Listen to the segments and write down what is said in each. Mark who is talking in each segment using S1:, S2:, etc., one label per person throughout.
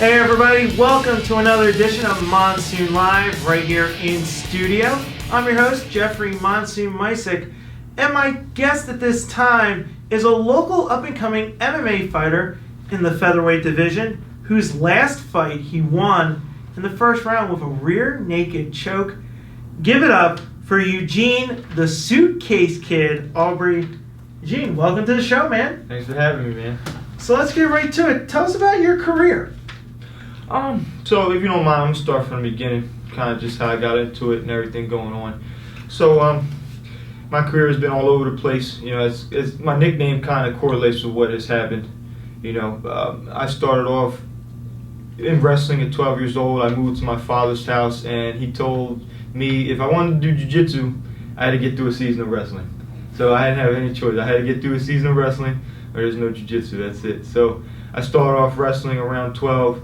S1: Hey everybody, welcome to another edition of Monsoon Live right here in studio. I'm your host, Jeffrey Monsoon Mysick, and my guest at this time is a local up-and-coming MMA fighter in the featherweight division whose last fight he won in the first round with a rear naked choke. Give it up for Eugene, the Suitcase Kid, Aubry. Eugene, welcome to the show, man.
S2: Thanks for having me, man.
S1: So let's get right to it. Tell us about your career.
S2: So if you don't mind, I'm gonna start from the beginning, kind of just how I got into it and everything going on. So my career has been all over the place. You know, it's my nickname kind of correlates with what has happened. You know, I started off in wrestling at 12 years old. I moved to my father's house, and he told me if I wanted to do jiu-jitsu, I had to get through a season of wrestling. So I didn't have any choice. I had to get through a season of wrestling, or there's no jiu-jitsu. That's it. So I started off wrestling around 12.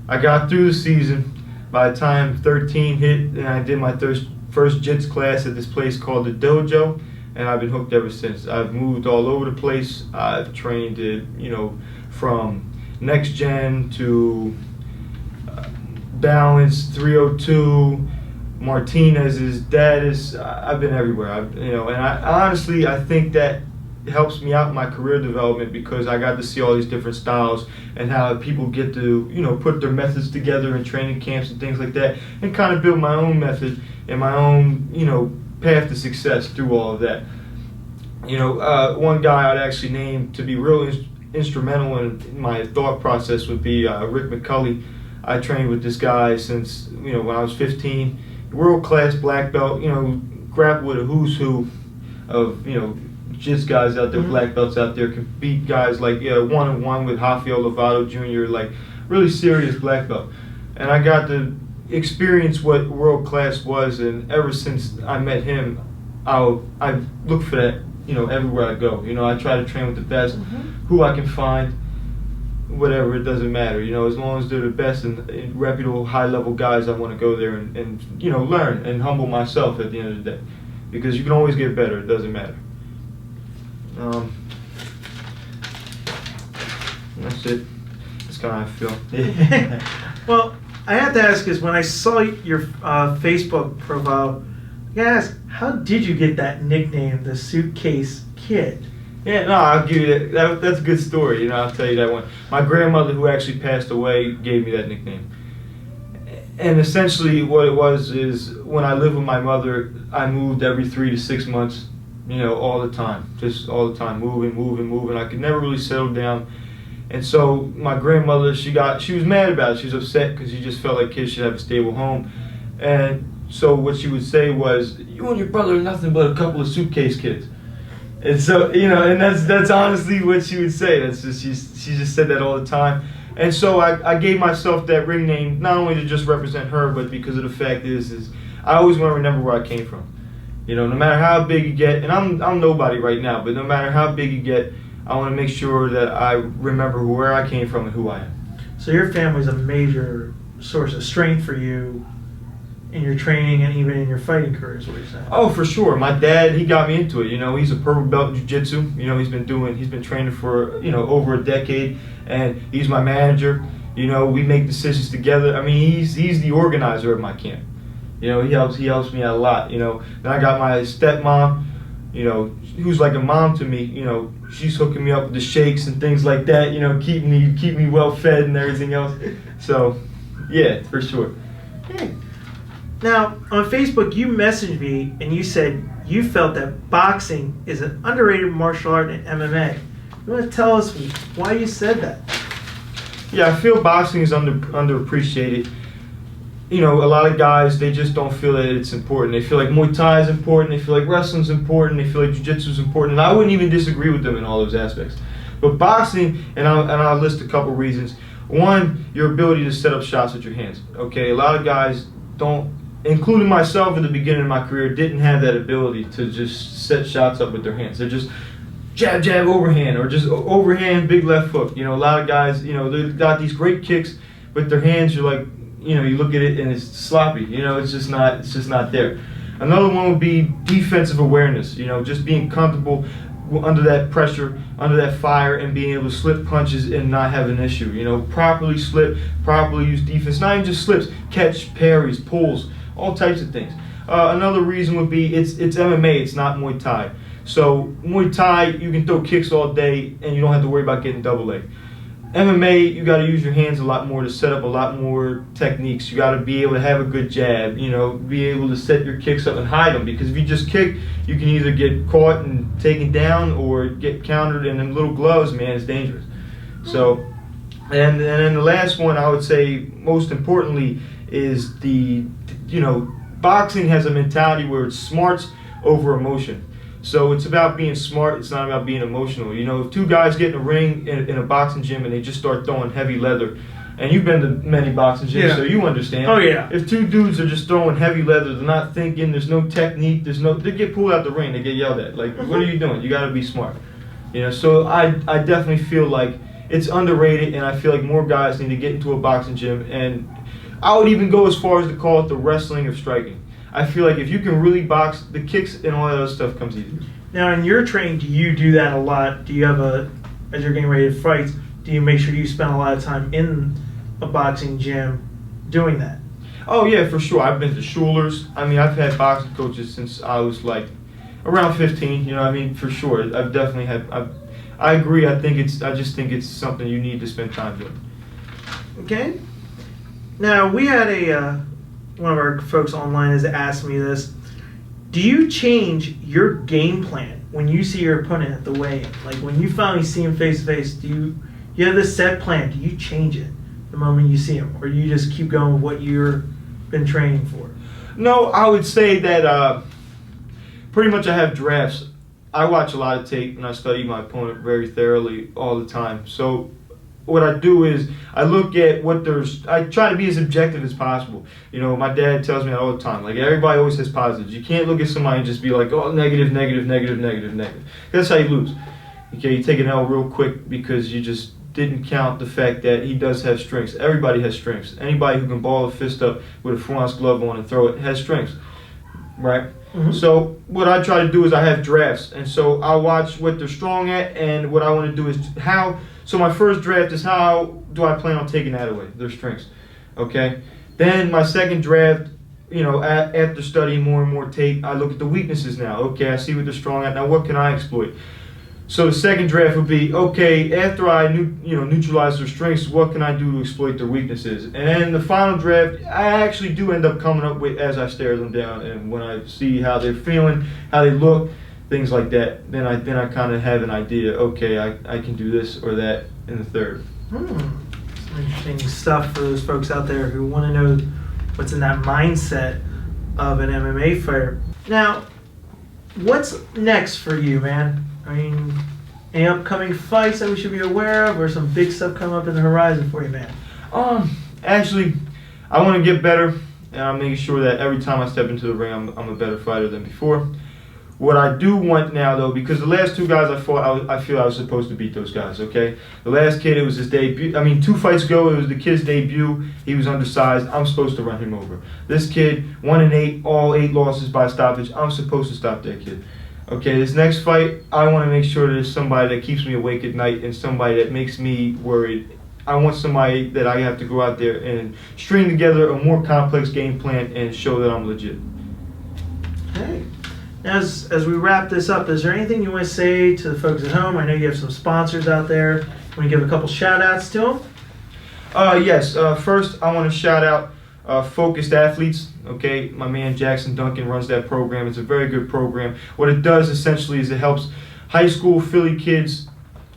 S2: I got through the season. By the time 13 hit, and I did my first jits class at this place called the Dojo, and I've been hooked ever since. I've moved all over the place. I've trained it, you know, from Next Gen to Balance, 302, Martinez's, Dadis. I've been everywhere. And I honestly, I think that helps me out in my career development because I got to see all these different styles and how people get to, you know, put their methods together in training camps and things like that, and kind of build my own method and my own, you know, path to success through all of that. You know, one guy I'd actually name to be real instrumental in my thought process would be Rick McCulley. I trained with this guy since, you know, when I was 15. World-class black belt, you know, grapple with a who's who of, you know, just guys out there, black belts out there, can beat guys like one-on-one with Rafael Lovato Jr., like really serious black belt. And I got to experience what world class was, and ever since I met him, I look for that, you know, everywhere I go. You know, I try to train with the best, who I can find, whatever, it doesn't matter. You know, as long as they're the best and reputable, high-level guys, I want to go there and, you know, learn and humble myself at the end of the day. Because you can always get better, it doesn't matter. That's it. That's kind of how I feel.
S1: Well, I have to ask is when I saw your Facebook profile, I gotta ask, how did you get that nickname, the Suitcase Kid?
S2: Yeah, no, I'll give you that. That's a good story. You know, I'll tell you that one. My grandmother, who actually passed away, gave me that nickname. And essentially, what it was is when I lived with my mother, I moved every 3 to 6 months. You know, all the time, just all the time, moving. I could never really settle down. And so my grandmother, she was mad about it. She was upset because she just felt like kids should have a stable home. And so what she would say was, you and your brother are nothing but a couple of suitcase kids. And so, you know, and that's honestly what she would say. That's just, she just said that all the time. And so I gave myself that ring name, not only to just represent her, but because of the fact is I always want to remember where I came from. You know, no matter how big you get, and I'm nobody right now, but no matter how big you get, I want to make sure that I remember where I came from and who I am.
S1: So your family's a major source of strength for you in your training and even in your fighting career, is what you're saying?
S2: Oh, for sure. My dad, he got me into it. You know, he's a purple belt in jiu-jitsu. You know, he's been training for, you know, over a decade, and he's my manager. You know, we make decisions together. I mean, he's the organizer of my camp. You know, he helps me out a lot, you know. Then I got my stepmom, you know, who's like a mom to me, you know. She's hooking me up with the shakes and things like that, you know, keep me well fed and everything else. So, yeah, for sure.
S1: Hey. Now, on Facebook, you messaged me and you said you felt that boxing is an underrated martial art in MMA. You want to tell us why you said that?
S2: Yeah, I feel boxing is underappreciated. You know, a lot of guys, they just don't feel that it's important. They feel like Muay Thai is important, they feel like wrestling's important, they feel like Jiu-Jitsu is important, and I wouldn't even disagree with them in all those aspects. But boxing, and I'll list a couple reasons. One, your ability to set up shots with your hands. Okay, a lot of guys don't, including myself at the beginning of my career, didn't have that ability to just set shots up with their hands. They're just jab, jab, overhand, or just overhand, big left hook. You know, a lot of guys, you know, they've got these great kicks with their hands. You're like, you know, you look at it and it's sloppy. You know, it's just not there. Another one would be defensive awareness. You know, just being comfortable under that pressure, under that fire, and being able to slip punches and not have an issue. You know, properly slip, properly use defense, not even just slips, catch, parries, pulls, all types of things. Another reason would be it's MMA, it's not Muay Thai. So Muay Thai, you can throw kicks all day and you don't have to worry about getting double leg. MMA, you got to use your hands a lot more to set up a lot more techniques. You got to be able to have a good jab, you know, be able to set your kicks up and hide them, because if you just kick, you can either get caught and taken down or get countered, and them little gloves, man, is dangerous. So, and then the last one I would say most importantly is boxing has a mentality where it's smarts over emotion. So it's about being smart, it's not about being emotional. You know, if two guys get in a ring in a boxing gym and they just start throwing heavy leather, and you've been to many boxing gyms, so you understand.
S1: Oh yeah.
S2: If two dudes are just throwing heavy leather, they're not thinking, there's no technique, they get pulled out the ring, they get yelled at. Like, what are you doing? You gotta be smart. You know, so I definitely feel like it's underrated, and I feel like more guys need to get into a boxing gym, and I would even go as far as to call it the wrestling of striking. I feel like if you can really box, the kicks and all that other stuff comes easier.
S1: Now, in your training, do you do that a lot? Do you have as you're getting ready to fight, do you make sure you spend a lot of time in a boxing gym doing that?
S2: Oh yeah, for sure. I've been to Schuler's. I mean, I've had boxing coaches since I was like around 15. You know, I mean, for sure. I've definitely had. I agree. I just think it's something you need to spend time doing.
S1: Okay. Now, we had one of our folks online has asked me this. Do you change your game plan when you see your opponent at the weigh-in? Like, when you finally see him face to face, do you have this set plan? Do you change it the moment you see him, or do you just keep going with what you've been training for?
S2: No, I would say that pretty much I have drafts. I watch a lot of tape and I study my opponent very thoroughly all the time. So what I do is I look at I try to be as objective as possible. You know, my dad tells me that all the time. Like, everybody always has positives. You can't look at somebody and just be like, oh, negative, negative, negative, negative, negative. That's how you lose. Okay, you take an L real quick because you just didn't count the fact that he does have strengths. Everybody has strengths. Anybody who can ball a fist up with a Florence glove on and throw it has strengths, right? Mm-hmm. So what I try to do is I have drafts, and so I watch what they're strong at, and what I want to do is so my first draft is how do I plan on taking that away, their strengths, okay? Then my second draft, you know, after studying more and more tape, I look at the weaknesses now. Okay, I see what they're strong at, now what can I exploit? So the second draft would be, okay, after I neutralize their strengths, what can I do to exploit their weaknesses? And then the final draft, I actually do end up coming up with, as I stare them down, and when I see how they're feeling, how they look, things like that, then I kind of have an idea, okay, I can do this or that in the third.
S1: Some interesting stuff for those folks out there who want to know what's in that mindset of an MMA fighter. Now, what's next for you, man? I mean, any upcoming fights that we should be aware of, or some big stuff coming up in the horizon for you, man?
S2: Actually, I want to get better, and I'm making sure that every time I step into the ring, I'm a better fighter than before. What I do want now, though, because the last two guys I fought, I feel I was supposed to beat those guys, okay? The last kid, it was his debut. I mean, 2 fights ago, it was the kid's debut. He was undersized. I'm supposed to run him over. This kid, 1-8, all 8 losses by stoppage. I'm supposed to stop that kid. Okay, this next fight, I want to make sure there's somebody that keeps me awake at night and somebody that makes me worried. I want somebody that I have to go out there and string together a more complex game plan and show that I'm legit.
S1: Hey. As we wrap this up, is there anything you want to say to the folks at home? I know you have some sponsors out there. Want to give a couple shout-outs to them?
S2: Yes. First, I want to shout out Focused Athletes. Okay, my man Jackson Duncan runs that program. It's a very good program. What it does essentially is it helps high school Philly kids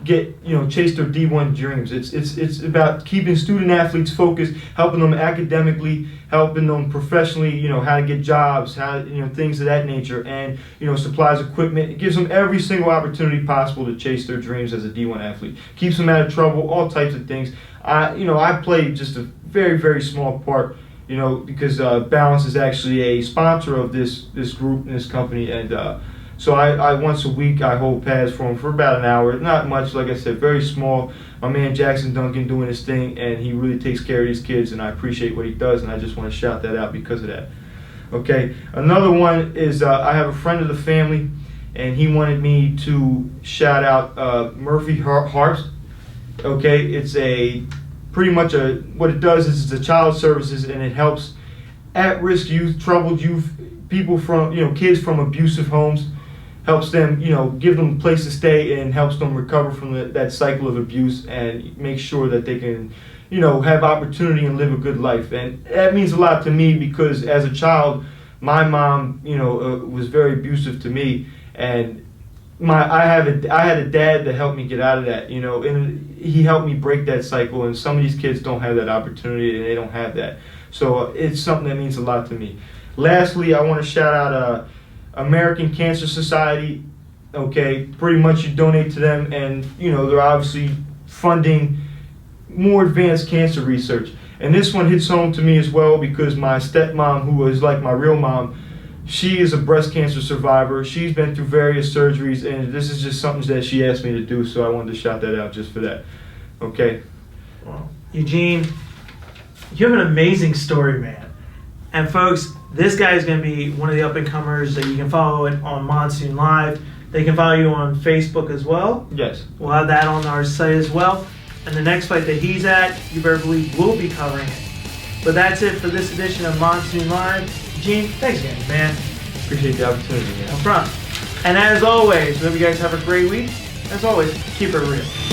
S2: chase their D1 dreams. It's about keeping student athletes focused, helping them academically, helping them professionally, how to get jobs, things of that nature, and supplies, equipment. It gives them every single opportunity possible to chase their dreams as a D1 athlete. Keeps them out of trouble, all types of things. I play just a very, very small part, because Balance is actually a sponsor of this group and this company, and so I once a week I hold pads for him for about an hour. Not much, like I said, very small. My man Jackson Duncan doing his thing, and he really takes care of these kids, and I appreciate what he does, and I just want to shout that out because of that. Okay, another one is I have a friend of the family. and he wanted me to shout out Murphy Harps. Okay, it's pretty much what it does is it's a child services, and it helps at-risk youth, troubled youth, people from kids from abusive homes, helps them give them a place to stay and helps them recover from that cycle of abuse and make sure that they can have opportunity and live a good life. And that means a lot to me because as a child, my mom was very abusive to me, and I had a dad that helped me get out of that, and he helped me break that cycle. And some of these kids don't have that opportunity, and they don't have that. So it's something that means a lot to me. Lastly, I want to shout out American Cancer Society. Okay, pretty much you donate to them, and they're obviously funding more advanced cancer research. And this one hits home to me as well because my stepmom, who is like my real mom, she is a breast cancer survivor. She's been through various surgeries, and this is just something that she asked me to do, so I wanted to shout that out just for that. Okay.
S1: Well, Eugene, you have an amazing story, man. And folks, this guy is going to be one of the up-and-comers that you can follow it on Monsoon Live. They can follow you on Facebook as well.
S2: Yes.
S1: We'll have that on our site as well. And the next fight that he's at, you better believe we'll be covering it. But that's it for this edition of Monsoon Live. Gene, thanks again, man.
S2: Appreciate the opportunity, man.
S1: No problem. And as always, we hope you guys have a great week. As always, keep it real.